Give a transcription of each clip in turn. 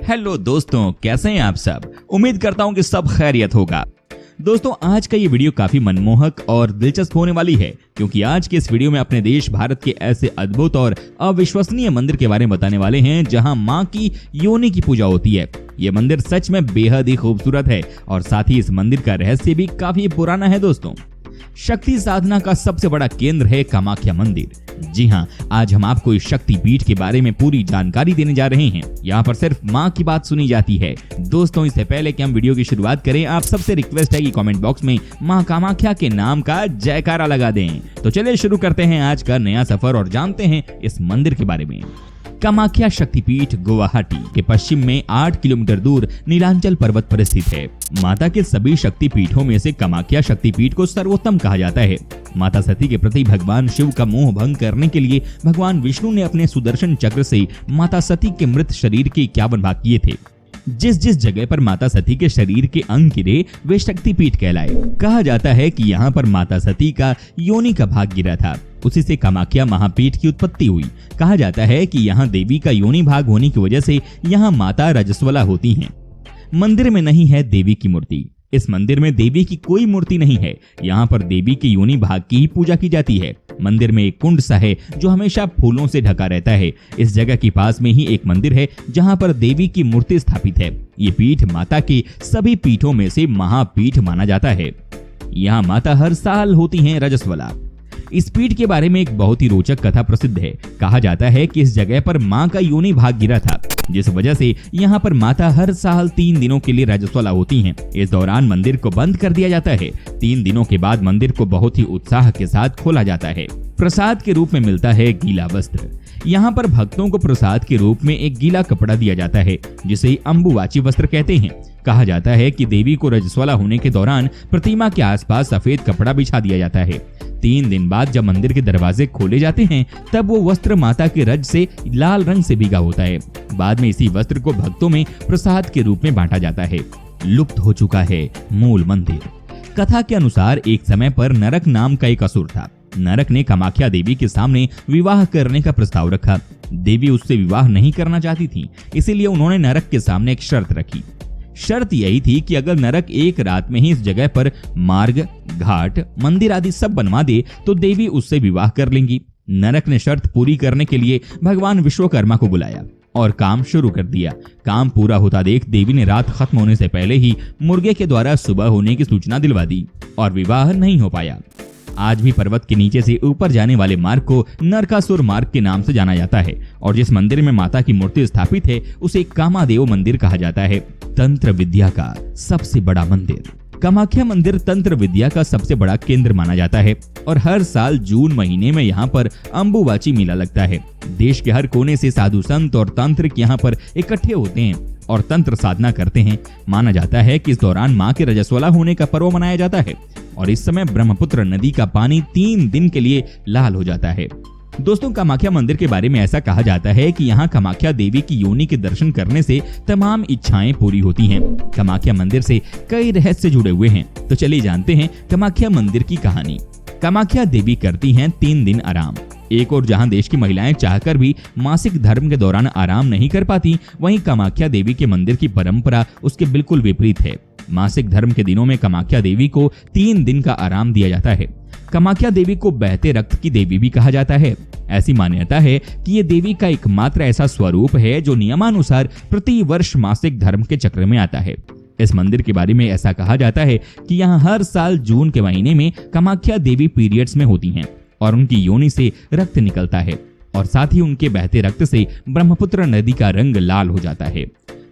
Hello दोस्तों, कैसे हैं आप सब। उम्मीद करता हूं कि सब खैरियत होगा। दोस्तों, आज का ये वीडियो काफी मनमोहक और दिलचस्प होने वाली है, क्योंकि आज के इस वीडियो में अपने देश भारत के ऐसे अद्भुत और अविश्वसनीय मंदिर के बारे में बताने वाले हैं जहां मां की योनि की पूजा होती है। ये मंदिर सच में बेहद ही खूबसूरत है और साथ ही इस मंदिर का रहस्य भी काफी पुराना है। दोस्तों, शक्ति साधना का सबसे बड़ा केंद्र है कामाख्या मंदिर। जी हाँ, आज हम आपको इस शक्ति पीठ के बारे में पूरी जानकारी देने जा रहे हैं। यहाँ पर सिर्फ माँ की बात सुनी जाती है। दोस्तों, इससे पहले कि हम वीडियो की शुरुआत करें, आप सबसे रिक्वेस्ट है कि कमेंट बॉक्स में माँ कामाख्या के नाम का जयकारा लगा दें। तो चलिए शुरू करते हैं आज का नया सफर और जानते हैं इस मंदिर के बारे में। कामाख्या शक्तिपीठ गुवाहाटी के पश्चिम में 8 किलोमीटर दूर नीलांचल पर्वत पर स्थित है। माता के सभी शक्तिपीठों में से कामाख्या शक्तिपीठ को सर्वोत्तम कहा जाता है। माता सती के प्रति भगवान शिव का मोह भंग करने के लिए भगवान विष्णु ने अपने सुदर्शन चक्र से माता सती के मृत शरीर के 51 भाग किए थे। जिस जिस जगह पर माता सती के शरीर के अंग गिरे वे शक्तिपीठ कहलाए। कहा जाता है कि यहाँ पर माता सती का योनि का भाग गिरा था, उसी से कामाख्या महापीठ की उत्पत्ति हुई। कहा जाता है कि यहाँ देवी का योनि भाग होने की वजह से यहाँ माता रजस्वला होती हैं। मंदिर में नहीं है देवी की मूर्ति। इस मंदिर में देवी की कोई मूर्ति नहीं है। यहाँ पर देवी के योनि भाग की ही पूजा की जाती है। मंदिर में एक कुंड सा है जो हमेशा फूलों से ढका रहता है। इस जगह के पास में ही एक मंदिर है जहाँ पर देवी की मूर्ति स्थापित है। ये पीठ माता के सभी पीठों में से महापीठ माना जाता है। यहाँ माता हर साल होती हैं रजस्वला। इस पीठ के बारे में एक बहुत ही रोचक कथा प्रसिद्ध है। कहा जाता है कि इस जगह पर मां का योनि भाग गिरा था, जिस वजह से यहाँ पर माता हर साल 3 दिनों के लिए रजस्वला होती हैं। इस दौरान मंदिर को बंद कर दिया जाता है। 3 दिनों के बाद मंदिर को बहुत ही उत्साह के साथ खोला जाता है। प्रसाद के रूप में मिलता है गीला वस्त्र। यहाँ पर भक्तों को प्रसाद के रूप में एक गीला कपड़ा दिया जाता है, जिसे अंबुवाची वस्त्र कहते हैं। कहा जाता है कि देवी को रजस्वला होने के दौरान प्रतिमा के आसपास सफेद कपड़ा बिछा दिया जाता है। 3 दिन बाद जब मंदिर के दरवाजे खोले जाते हैं तब वो वस्त्र माता के रज से लाल रंग से भीगा होता है। बाद में इसी वस्त्र को भक्तों में प्रसाद के रूप में बांटा जाता है। लुप्त हो चुका है मूल मंदिर। कथा के अनुसार एक समय पर नरक नाम का एक असुर था। नरक ने कामाख्या देवी के सामने विवाह करने का प्रस्ताव रखा। देवी उससे विवाह नहीं करना चाहती थी, इसीलिए उन्होंने नरक के सामने एक शर्त रखी। शर्त यही थी कि अगर नरक एक रात में ही इस जगह पर मार्ग, घाट, मंदिर आदि सब बनवा दे तो देवी उससे विवाह कर लेंगी। नरक ने शर्त पूरी करने के लिए भगवान विश्वकर्मा को बुलाया और काम शुरू कर दिया। काम पूरा होता देख देवी ने रात खत्म होने से पहले ही मुर्गे के द्वारा सुबह होने की सूचना दिलवा दी और विवाह नहीं हो पाया। आज भी पर्वत के नीचे से ऊपर जाने वाले मार्ग को नरकासुर मार्ग के नाम से जाना जाता है और जिस मंदिर में माता की मूर्ति स्थापित है उसे कामादेव मंदिर कहा जाता है। तंत्र विद्या का सबसे बड़ा मंदिर। कामाख्या मंदिर तंत्र विद्या का सबसे बड़ा केंद्र माना जाता है और हर साल जून महीने में यहाँ पर अंबुवाची मेला लगता है। देश के हर कोने से साधु संत और तांत्रिक यहाँ पर इकट्ठे होते हैं और तंत्र साधना करते हैं। माना जाता है कि इस दौरान मां के रजस्वला होने का पर्व मनाया जाता है और इस समय ब्रह्मपुत्र नदी का पानी 3 दिन के लिए लाल हो जाता है। दोस्तों, कामाख्या मंदिर के बारे में ऐसा कहा जाता है कि यहाँ कामाख्या देवी की योनि के दर्शन करने से तमाम इच्छाएं पूरी होती हैं। कामाख्या मंदिर से कई रहस्य जुड़े हुए हैं, तो चलिए जानते हैं कामाख्या मंदिर की कहानी। कामाख्या देवी करती हैं 3 दिन आराम। एक और जहां देश की महिलाएं चाहकर भी मासिक धर्म के दौरान आराम नहीं कर पाती, वहीं कामाख्या देवी के मंदिर की परंपरा उसके बिल्कुल विपरीत है। मासिक धर्म के दिनों में कामाख्या देवी को 3 दिन का आराम दिया जाता है। कामाख्या देवी को बहते रक्त की देवी भी कहा जाता है। ऐसी मान्यता है कि ये देवी का एकमात्र ऐसा स्वरूप है जो नियमानुसार प्रति वर्ष मासिक धर्म के चक्र में आता है। इस मंदिर के बारे में ऐसा कहा जाता है कि यहाँ हर साल जून के महीने में कामाख्या देवी पीरियड्स में होती हैं और उनकी योनि से रक्त निकलता है और साथ ही उनके बहते रक्त से ब्रह्मपुत्र नदी का रंग लाल हो जाता है।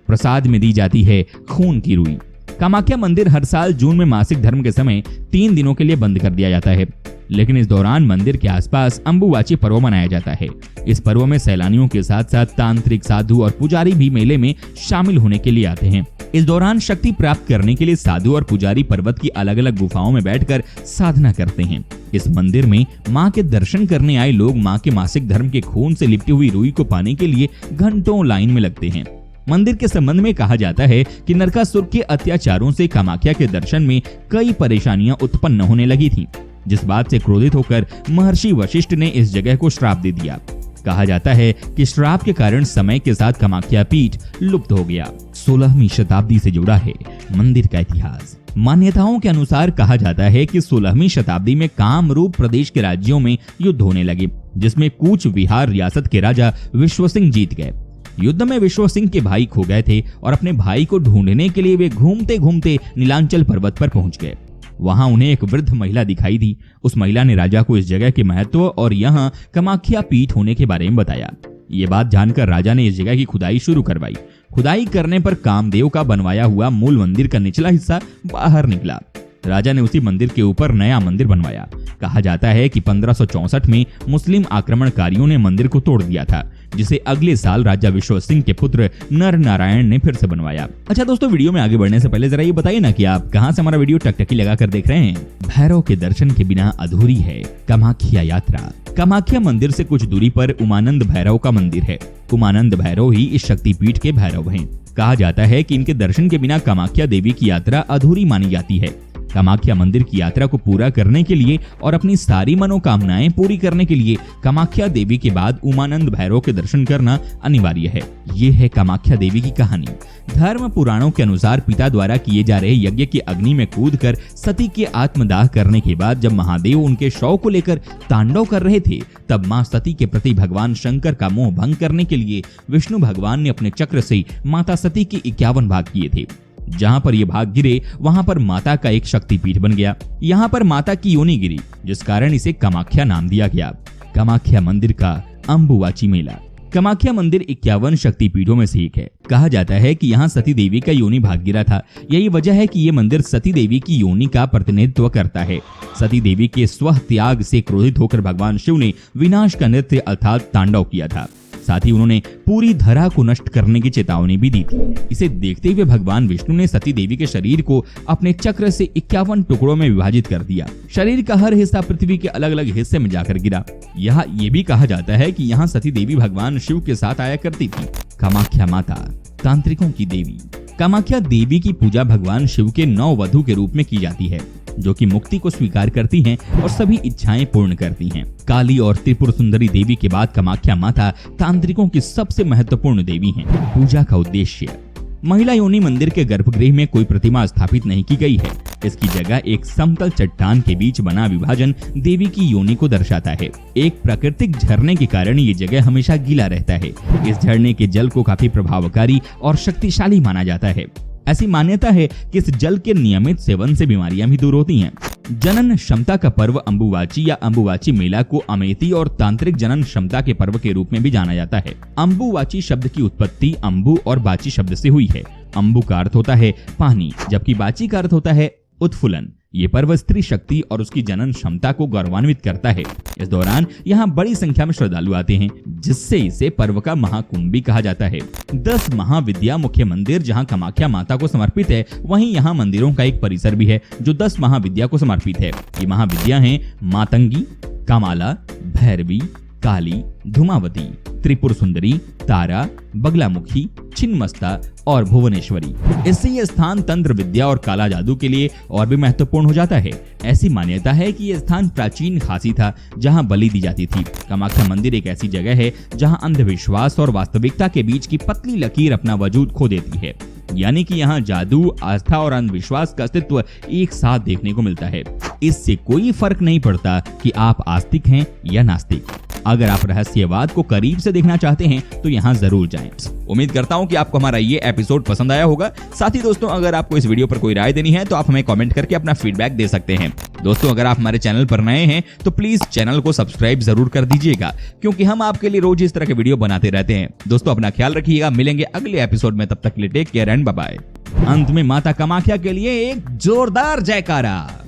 प्रसाद में दी जाती है खून की रुई। कामाख्या मंदिर हर साल जून में मासिक धर्म के समय 3 दिनों के लिए बंद कर दिया जाता है, लेकिन इस दौरान मंदिर के आसपास अंबुवाची पर्व मनाया जाता है। इस पर्व में सैलानियों के साथ साथ तांत्रिक, साधु और पुजारी भी मेले में शामिल होने के लिए आते हैं। इस दौरान शक्ति प्राप्त करने के लिए साधु और पुजारी पर्वत की अलग अलग गुफाओं में बैठकर साधना करते हैं। इस मंदिर में मां के दर्शन करने आए लोग मां के मासिक धर्म के खून से लिपटी हुई रुई को पाने के लिए घंटों लाइन में लगते हैं। मंदिर के संबंध में कहा जाता है कि नरकासुर के अत्याचारों से कामाख्या के दर्शन में कई परेशानियां उत्पन्न होने लगी थी, जिस बात से क्रोधित होकर महर्षि वशिष्ठ ने इस जगह को श्राप दे दिया। कहा जाता है कि श्राप के कारण समय के साथ कामाख्या पीठ लुप्त हो गया। 16वीं शताब्दी से जुड़ा है मंदिर का इतिहास। मान्यताओं के अनुसार कहा जाता है कि 16वीं शताब्दी में कामरूप प्रदेश के राज्यों में युद्ध होने लगे, जिसमें कूच विहार रियासत के राजा विश्वसिंह जीत गए। युद्ध में विश्वसिंह के भाई खो गए थे और अपने भाई को ढूंढने के लिए वे घूमते घूमते नीलांचल पर्वत पर पहुंच गए। वहां उन्हें एक वृद्ध महिला दिखाई दी। उस महिला ने राजा को इस जगह के महत्व और यहाँ कामाख्या पीठ होने के बारे में बताया। ये बात जानकर राजा ने इस जगह की खुदाई शुरू करवाई। खुदाई करने पर कामदेव का बनवाया हुआ मूल मंदिर का निचला हिस्सा बाहर निकला। राजा ने उसी मंदिर के ऊपर नया मंदिर बनवाया। कहा जाता है कि 1564 में मुस्लिम आक्रमणकारियों ने मंदिर को तोड़ दिया था, जिसे अगले साल राजा विश्वसिंह के पुत्र नर नारायण ने फिर से बनवाया। अच्छा दोस्तों, वीडियो में आगे बढ़ने से पहले जरा ये बताइए ना कि आप कहां से हमारा वीडियो टकटकी लगाकर देख रहे हैं। भैरव के दर्शन के बिना अधूरी है कामाख्या यात्रा। कामाख्या मंदिर से कुछ दूरी पर उमानंद भैरव का मंदिर है। उमानंद भैरव ही इस शक्तिपीठ के भैरव हैं। कहा जाता है कि इनके दर्शन के बिना कामाख्या देवी की यात्रा अधूरी मानी जाती है। कामाख्या मंदिर की यात्रा को पूरा करने के लिए और अपनी सारी मनोकामनाएं पूरी करने के लिए कामाख्या देवी के बाद उमानंद भैरव के दर्शन करना अनिवार्य है। ये है कामाख्या देवी की कहानी। धर्म पुराणों के अनुसार पिता द्वारा किए जा रहे यज्ञ की अग्नि में कूदकर सती के आत्मदाह करने के बाद जब महादेव उनके शव को लेकर तांडव कर रहे थे, तब मां सती के प्रति भगवान शंकर का मोह भंग करने के लिए विष्णु भगवान ने अपने चक्र से माता सती के 51 भाग किए थे। जहां पर ये भाग गिरे वहां पर माता का एक शक्तिपीठ बन गया। यहाँ पर माता की योनि गिरी, जिस कारण इसे कामाख्या नाम दिया गया। कामाख्या मंदिर का अंबुवाची मेला। कामाख्या मंदिर 51 शक्तिपीठों में से एक है। कहा जाता है कि यहाँ सती देवी का योनि भाग गिरा था। यही वजह है कि ये मंदिर सती देवी की योनि का प्रतिनिधित्व करता है। सती देवी के स्व त्याग से क्रोधित होकर भगवान शिव ने विनाश का नृत्य अर्थात तांडव किया था। साथ ही उन्होंने पूरी धरा को नष्ट करने की चेतावनी भी दी थी। इसे देखते हुए भगवान विष्णु ने सती देवी के शरीर को अपने चक्र से 51 टुकड़ों में विभाजित कर दिया। शरीर का हर हिस्सा पृथ्वी के अलग अलग हिस्से में जाकर गिरा। यहाँ ये भी कहा जाता है कि यहाँ सती देवी भगवान शिव के साथ आया करती थी। कामाख्या माता तांत्रिकों की देवी। कामाख्या देवी की पूजा भगवान शिव के 9 वधु के रूप में की जाती है, जो कि मुक्ति को स्वीकार करती हैं और सभी इच्छाएं पूर्ण करती हैं। काली और त्रिपुर सुंदरी देवी के बाद कामाख्या माता तांत्रिकों की सबसे महत्वपूर्ण देवी हैं। पूजा का उद्देश्य। महिला योनि मंदिर के गर्भगृह में कोई प्रतिमा स्थापित नहीं की गई है। इसकी जगह एक समतल चट्टान के बीच बना विभाजन देवी की योनि को दर्शाता है। एक प्राकृतिक झरने के कारण ये जगह हमेशा गीला रहता है। इस झरने के जल को काफी प्रभावकारी और शक्तिशाली माना जाता है। ऐसी मान्यता है कि इस जल के नियमित सेवन से बीमारियां भी दूर होती हैं। जनन क्षमता का पर्व अंबुवाची या अंबुवाची मेला को अमेती और तांत्रिक जनन क्षमता के पर्व के रूप में भी जाना जाता है। अंबुवाची शब्द की उत्पत्ति अंबु और बाची शब्द से हुई है। अंबु का अर्थ होता है पानी, जबकि बाची का अर्थ होता है उत्फुलन। ये पर्व स्त्री शक्ति और उसकी जनन क्षमता को गौरवान्वित करता है। इस दौरान यहाँ बड़ी संख्या में श्रद्धालु आते हैं, जिससे इसे पर्व का महाकुंभ भी कहा जाता है। 10 महाविद्या मुख्य मंदिर जहाँ कामाख्या माता को समर्पित है, वहीं यहाँ मंदिरों का एक परिसर भी है जो 10 महाविद्या को समर्पित है। ये महाविद्या हैं मातंगी, कामाला, भैरवी, काली, धूमावती, त्रिपुर सुंदरी, तारा, बगलामुखी, छिन्नमस्ता और भुवनेश्वरी। इससे ये स्थान तंत्र विद्या और काला जादू के लिए और भी महत्वपूर्ण हो जाता है। ऐसी मान्यता है कि यह स्थान प्राचीन खासी था, जहां बलि दी जाती थी। कामाख्या मंदिर एक ऐसी जगह है जहां अंधविश्वास और वास्तविकता के बीच की पतली लकीर अपना वजूद खो देती है। यानी कि यहाँ जादू, आस्था और अंधविश्वास का अस्तित्व एक साथ देखने को मिलता है। इससे कोई फर्क नहीं पड़ता कि आप आस्तिक हैं या नास्तिक। अगर आप रहस्यवाद को करीब से देखना चाहते हैं तो यहाँ जरूर जाएं। उम्मीद करता हूँ कि आपको हमारा ये एपिसोड पसंद आया होगा। साथ ही दोस्तों, अगर आपको इस वीडियो पर कोई राय देनी है तो आप हमें कमेंट करके अपना फीडबैक दे सकते हैं। दोस्तों, अगर आप हमारे चैनल पर नए हैं तो प्लीज चैनल को सब्सक्राइब जरूर कर दीजिएगा, क्योंकि हम आपके लिए रोज इस तरह के वीडियो बनाते रहते हैं। दोस्तों, अपना ख्याल रखिएगा। मिलेंगे अगले एपिसोड में, तब तक के लिए take care and bye bye. अंत में माता कामाख्या के लिए एक जोरदार जयकारा।